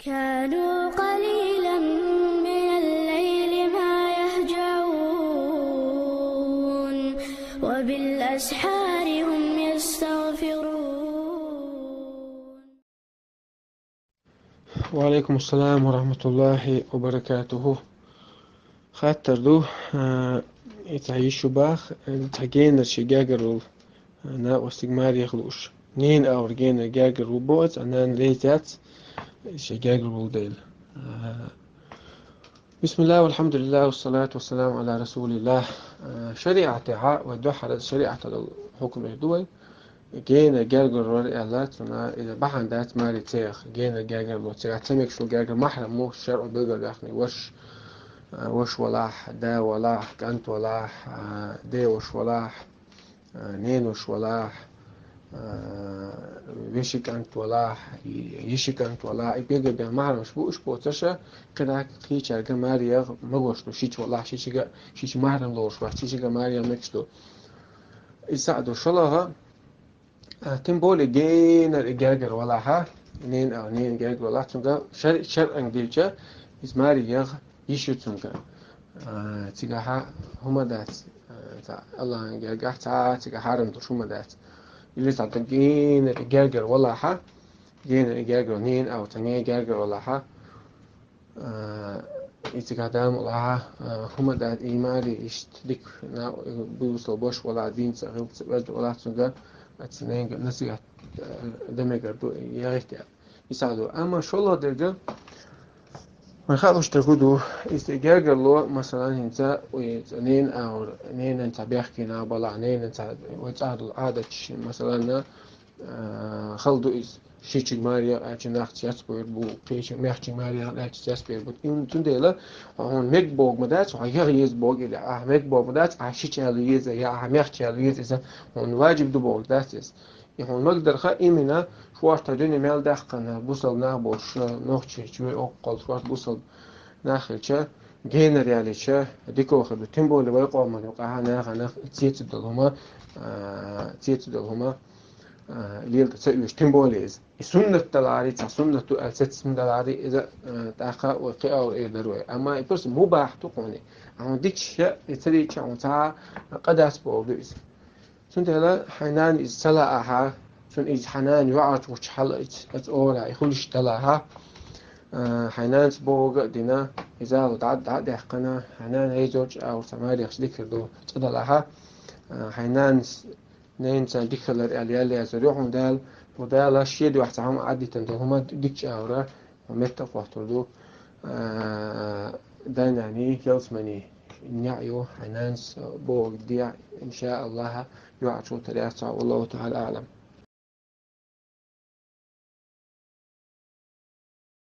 كانوا قليلا من الليل ما يهجعون وبالأسحار هم يستغفرون. وعليكم السلام ورحمة الله وبركاته. خاطر دو يتعيشوا باخ تحكينا شجاجر أنا واستجمار يخلوش نين أو رجينا جاجر وبوت أنا ليتات شجاجر ولديل. بسم الله والحمد لله والصلاة والسلام على رسول الله. شريعة ودوحة شريعة الحكم الدول جينا جاجر ورقالات إذا بحن دات ماري تيخ جينا جاجر وتيخ تمك شو جاجر محرم مو الشرع بيقول يخني وش ولاح دا ولاح كانت ولاح دي وش ولاح نين وش ولاح ويشي كانت ولاح يشي كانت ولاح بيجي بيا محرم شبوش بوتشا كده خيش على ماريا مغوش لو شيش ولاح شيش محرم لوش واحد شيش ماريا مكشلو يساعدوا شلها تنبول جينا الإجاجر ولا ها نين أو نين إجاجر ولا تنجا شر أنجليزا إسماري يغ يشو تنجا تيجا هما دات الله إجاجر تيجا حارم توش هما دات اللي تعطي جينا الإجاجر ولا ها جينا الإجاجر نين أو تنين إجاجر ولا ها إتيجا دام ولا ها هما دات إيماري إشتدك نا بوصل بوش ولا دين سغل ولا تنجا أتنين نسيت دمج دو يريحت يساعدوا أما شو الله درجة ما خالوش تقولوا استجاج الله مثلا أنت واثنين أو اثنين أنت بيحكينا بلا اثنين أنت وتعادل عادة مثلا خلدو إز شيء ماريا أجناخت يسبر بو كيش ميحكي ماريا لا تسبر بو إن تندلا هون ميك بوج مدات وهي يز بوج إلى ميك بوج مدات عشيت على يز يا ميحكي على يز إذا هون واجب دو بوج داتس يهون مقدر خا إمنا شوار تدوني مال دخلنا بوصل نابوش نوختي شوي أقل شوار بوصل ناخلشة جينر يعني شة ديكو خدو تيمبو اللي بيقوم من وقعها ناخ تيت دلهما تيت دلهما ليل تسوي تيمبوليز سنة تلاري سنة أساس سنة تلاري إذا تأخا وقع أو إيه دروي أما يبرس مباح تقوني عن ديك شيء يتري عن تا قد أسبوع بيز سنت هلا حنان إستلاها سن إج حنان يعرف وش حل أتأولا يخلش تلاها حنان سبوع دينا إذا تعد حقنا حنان هيزوج أو سماري يخشدك دو تلاها حنان نين سنديك الأليال يزرعهم دال وده شيء دو احتهم عادي تندهما ديك أورا ومتى فاحتردو ده يعني يوسمني نعيو حنانس بوغ ديع إن شاء الله يعطوا تلاتة والله تعالى أعلم.